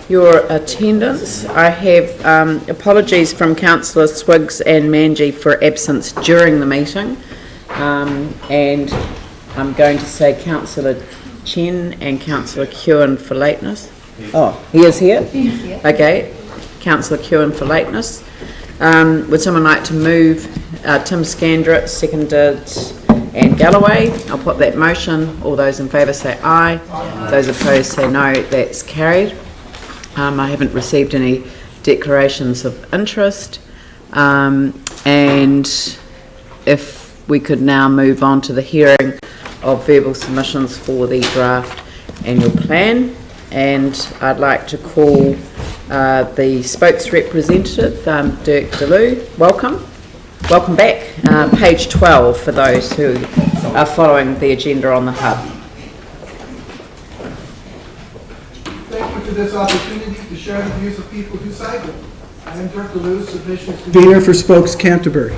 your attendance. I have apologies from Councillor Swiggs and Manji for absence during the meeting, and I'm going to say Councillor Chen and Councillor Kewen for lateness. Oh, he is here? Yeah. Okay, Councillor Kewen for lateness. Would someone like to move Tim Scandrett, seconded, and Galloway? I'll put that motion. All those in favour say aye. Those opposed say no. That's carried. I haven't received any declarations of interest. And if we could now move on to the hearing of verbal submissions for the draft annual plan. And I'd like to call the spokes representative, Dirk DeLu. Welcome. Welcome back. Page 12 for those who are following the agenda on the hub. Thank you for this opportunity to share the views of people who cycle. I am Dirk DeLu, submissions convener for Spokes Canterbury.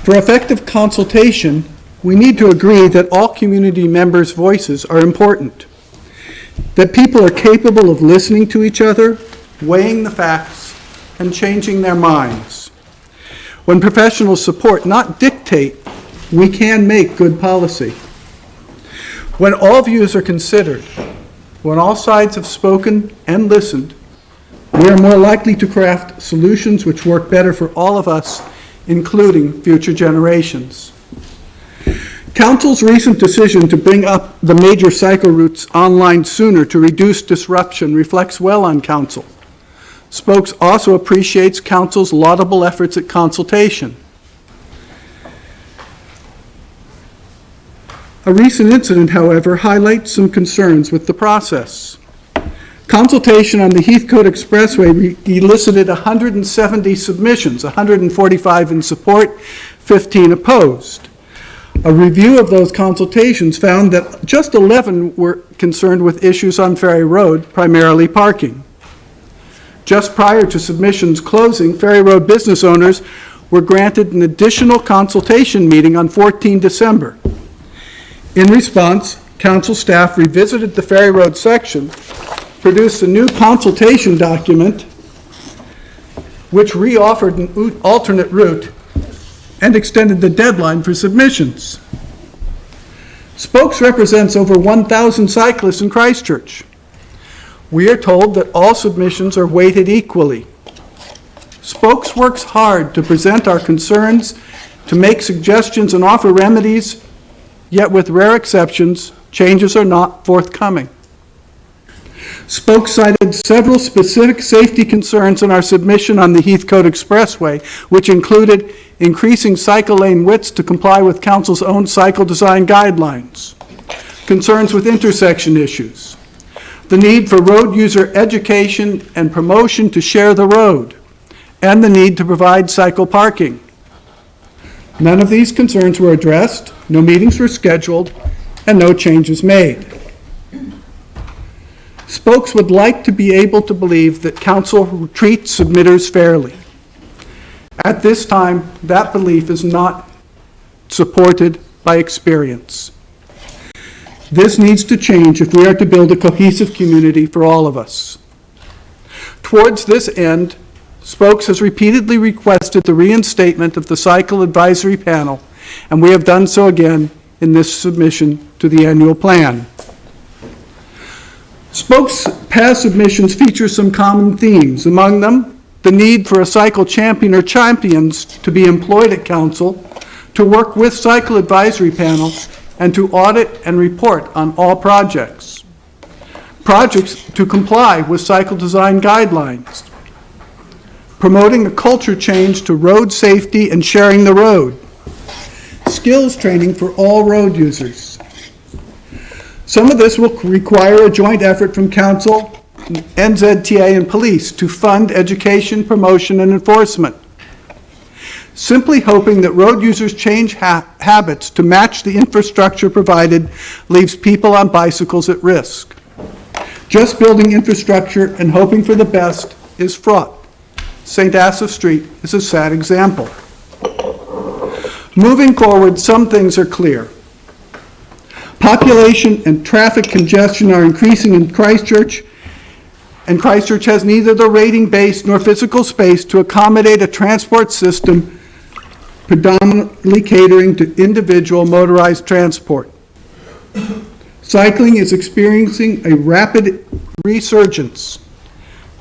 For effective consultation, we need to agree that all community members' voices are important, that people are capable of listening to each other, weighing the facts, and changing their minds. When professionals support, not dictate, we can make good policy. When all views are considered, when all sides have spoken and listened, we are more likely to craft solutions which work better for all of us, including future generations. Council's recent decision to bring up the major cycle routes online sooner to reduce disruption reflects well on Council. Spokes also appreciates Council's laudable efforts at consultation. A recent incident, however, highlights some concerns with the process. Consultation on the Heathcote Expressway elicited 170 submissions, 145 in support, 15 opposed. A review of those consultations found that just 11 were concerned with issues on Ferry Road, primarily parking. Just prior to submissions closing, Ferry Road business owners were granted an additional consultation meeting on 14 December. In response, Council staff revisited the Ferry Road section, produced a new consultation document which reoffered an alternate route and extended the deadline for submissions. Spokes represents over 1,000 cyclists in Christchurch. We are told that all submissions are weighted equally. Spokes works hard to present our concerns, to make suggestions and offer remedies, yet with rare exceptions, changes are not forthcoming. Spokes cited several specific safety concerns in our submission on the Heathcote Expressway, which included increasing cycle lane widths to comply with Council's own cycle design guidelines, concerns with intersection issues, the need for road user education and promotion to share the road, and the need to provide cycle parking. None of these concerns were addressed, no meetings were scheduled, and no changes made. Spokes would like to be able to believe that Council treats submitters fairly. At this time, that belief is not supported by experience. This needs to change if we are to build a cohesive community for all of us. Towards this end, Spokes has repeatedly requested the reinstatement of the Cycle Advisory Panel, and we have done so again in this submission to the annual plan. Spokes' past submissions feature some common themes. Among them, the need for a cycle champion or champions to be employed at Council, to work with Cycle Advisory Panel, and to audit and report on all projects. Projects to comply with cycle design guidelines. Promoting a culture change to road safety and sharing the road. Skills training for all road users. Some of this will require a joint effort from Council, NZTA, and police to fund education, promotion, and enforcement. Simply hoping that road users change habits to match the infrastructure provided leaves people on bicycles at risk. Just building infrastructure and hoping for the best is fraught. St. Asaph Street is a sad example. Moving forward, some things are clear. Population and traffic congestion are increasing in Christchurch, and Christchurch has neither the rating base nor physical space to accommodate a transport system predominantly catering to individual motorized transport. Cycling is experiencing a rapid resurgence.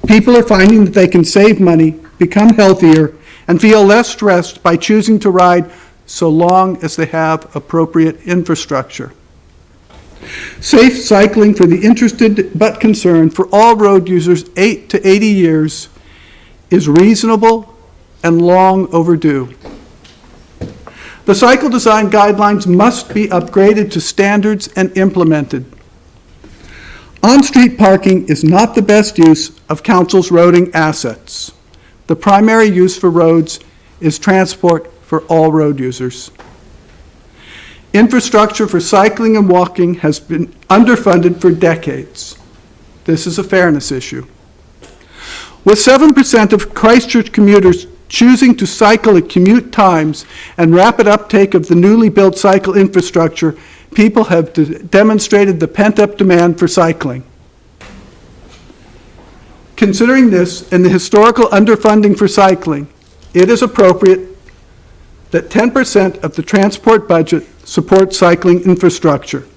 People are finding that they can save money, become healthier, and feel less stressed by choosing to ride so long as they have appropriate infrastructure. Safe cycling for the interested but concerned for all road users 8 to 80 years is reasonable and long overdue. The cycle design guidelines must be upgraded to standards and implemented. On-street parking is not the best use of council's roading assets. The primary use for roads is transport for all road users. Infrastructure for cycling and walking has been underfunded for decades. This is a fairness issue. With 7% of Christchurch commuters choosing to cycle at commute times and rapid uptake of the newly built cycle infrastructure, people have demonstrated the pent-up demand for cycling. Considering this and the historical underfunding for cycling, it is appropriate that 10% of the transport budget support cycling infrastructure.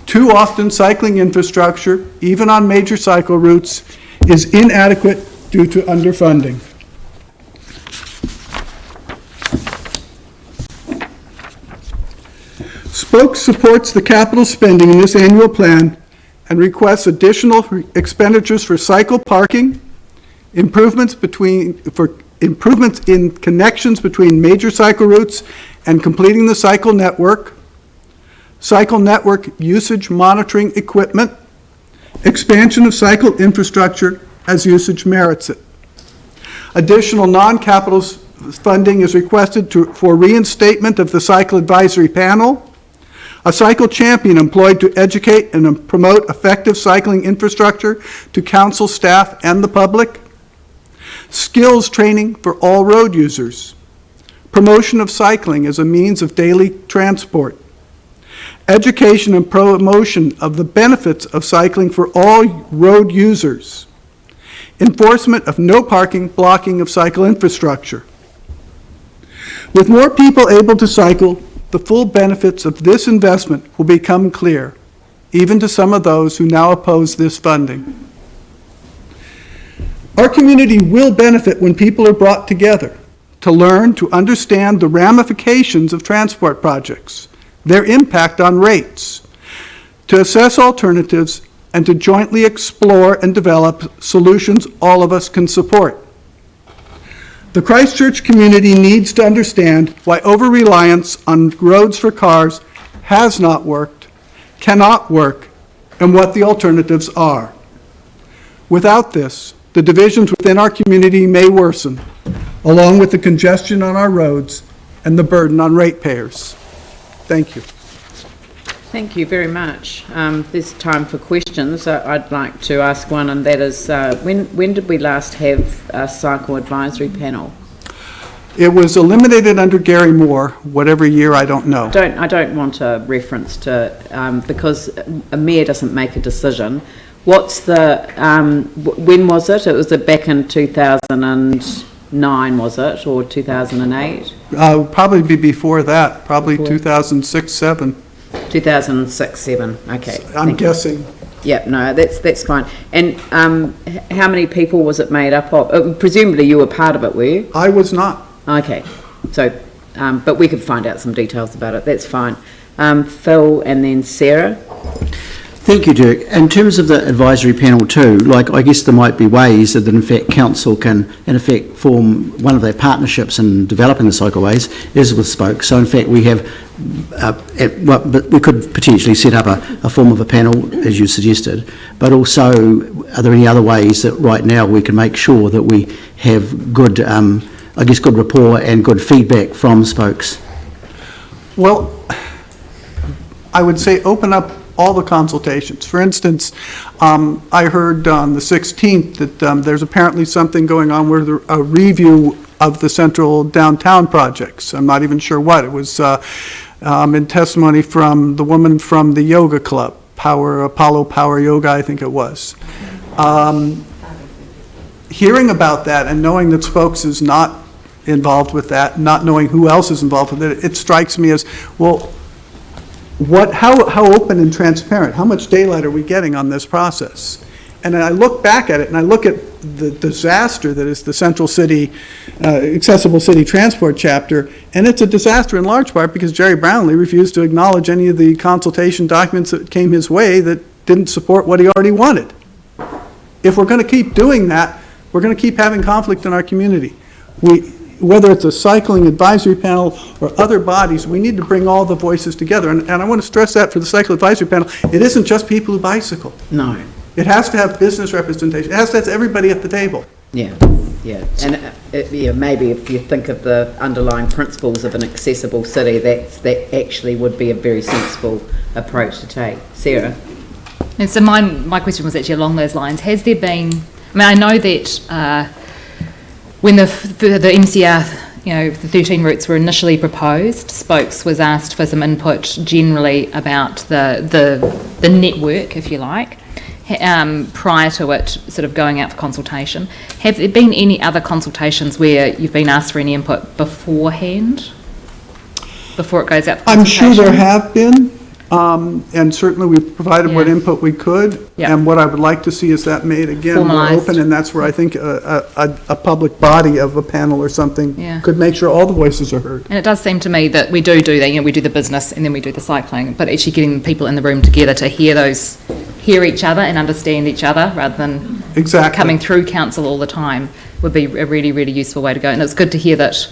Too often, cycling infrastructure, even on major cycle routes, is inadequate due to underfunding. Spoke supports the capital spending in this annual plan and requests additional expenditures for cycle parking, improvements in connections between major cycle routes and completing the cycle network usage monitoring equipment, expansion of cycle infrastructure as usage merits it. Additional non-capital funding is requested for reinstatement of the cycle advisory panel, a cycle champion employed to educate and promote effective cycling infrastructure to council staff and the public, skills training for all road users, promotion of cycling as a means of daily transport, education and promotion of the benefits of cycling for all road users, enforcement of no parking blocking of cycle infrastructure. With more people able to cycle, the full benefits of this investment will become clear, even to some of those who now oppose this funding. Our community will benefit when people are brought together to learn to understand the ramifications of transport projects, their impact on rates, to assess alternatives, and to jointly explore and develop solutions all of us can support. The Christchurch community needs to understand why over-reliance on roads for cars has not worked, cannot work, and what the alternatives are. Without this, the divisions within our community may worsen, along with the congestion on our roads and the burden on ratepayers. Thank you. Thank you very much. There's time for questions. I'd like to ask one, and that is, when did we last have a cycle advisory panel? It was eliminated under Gary Moore, whatever year, I don't know. I don't want a reference to, because a mayor doesn't make a decision. What's the, when was it? It was back in 2009, was it, or 2008? Probably be before that, probably 2006-07. 2006-07, okay. I'm guessing. Yeah, no, that's fine. And how many people was it made up of? Presumably you were part of it, were you? I was not. Okay, so, but we could find out some details about it, that's fine. Phil and then Sarah. Thank you, Dirk. In terms of the advisory panel too, I guess there might be ways that in fact council can in effect form one of their partnerships in developing the cycleways is with Spoke. So in fact we have, but we could potentially set up a form of a panel as you suggested, but also are there any other ways that right now we can make sure that we have good, good rapport and good feedback from Spokes? Well, I would say open up all the consultations. For instance, I heard on the 16th that there's apparently something going on with a review of the central downtown projects. I'm not even sure what. It was in testimony from the woman from the yoga club, Apollo Power Yoga, I think it was. Hearing about that and knowing that Spokes is not involved with that, not knowing who else is involved with it, it strikes me as, well, how open and transparent, how much daylight are we getting on this process? And I look back at it and I look at the disaster that is the Central City, Accessible City Transport chapter, and it's a disaster in large part because Jerry Brownlee refused to acknowledge any of the consultation documents that came his way that didn't support what he already wanted. If we're going to keep doing that, we're going to keep having conflict in our community. Whether it's a cycling advisory panel or other bodies, we need to bring all the voices together. And I want to stress that for the cycle advisory panel, it isn't just people who bicycle. No. It has to have business representation. It has to have everybody at the table. Yeah, yeah. And maybe if you think of the underlying principles of an accessible city, that actually would be a very sensible approach to take. Sarah? And so my question was actually along those lines. Has there been, I mean, I know that when the MCR, the 13 routes were initially proposed, Spokes was asked for some input generally about the network, if you like, prior to it sort of going out for consultation. Have there been any other consultations where you've been asked for any input beforehand, before it goes out for consultation? I'm sure there have been. And certainly we've provided what input we could. Yeah. And what I would like to see is that made again more Formalized. open, and that's where I think a public body of a panel or something Yeah. could make sure all the voices are heard. And it does seem to me that we do that, we do the business and then we do the cycling, but actually getting people in the room together to hear each other and understand each other rather than Exactly. coming through council all the time would be a really, really useful way to go. And it's good to hear that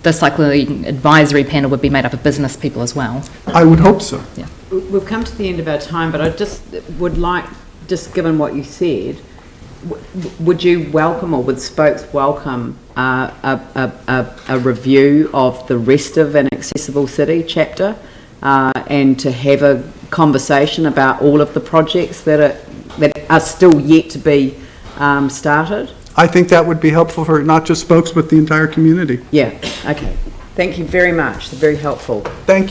the cycling advisory panel would be made up of business people as well. I would hope so. Yeah. We've come to the end of our time, but I just would like, just given what you said, would you welcome, or would Spokes welcome a review of the rest of an Accessible City chapter and to have a conversation about all of the projects that are still yet to be started? I think that would be helpful for not just Spokes, but the entire community. Yeah, okay. Thank you very much. Very helpful. Thank you.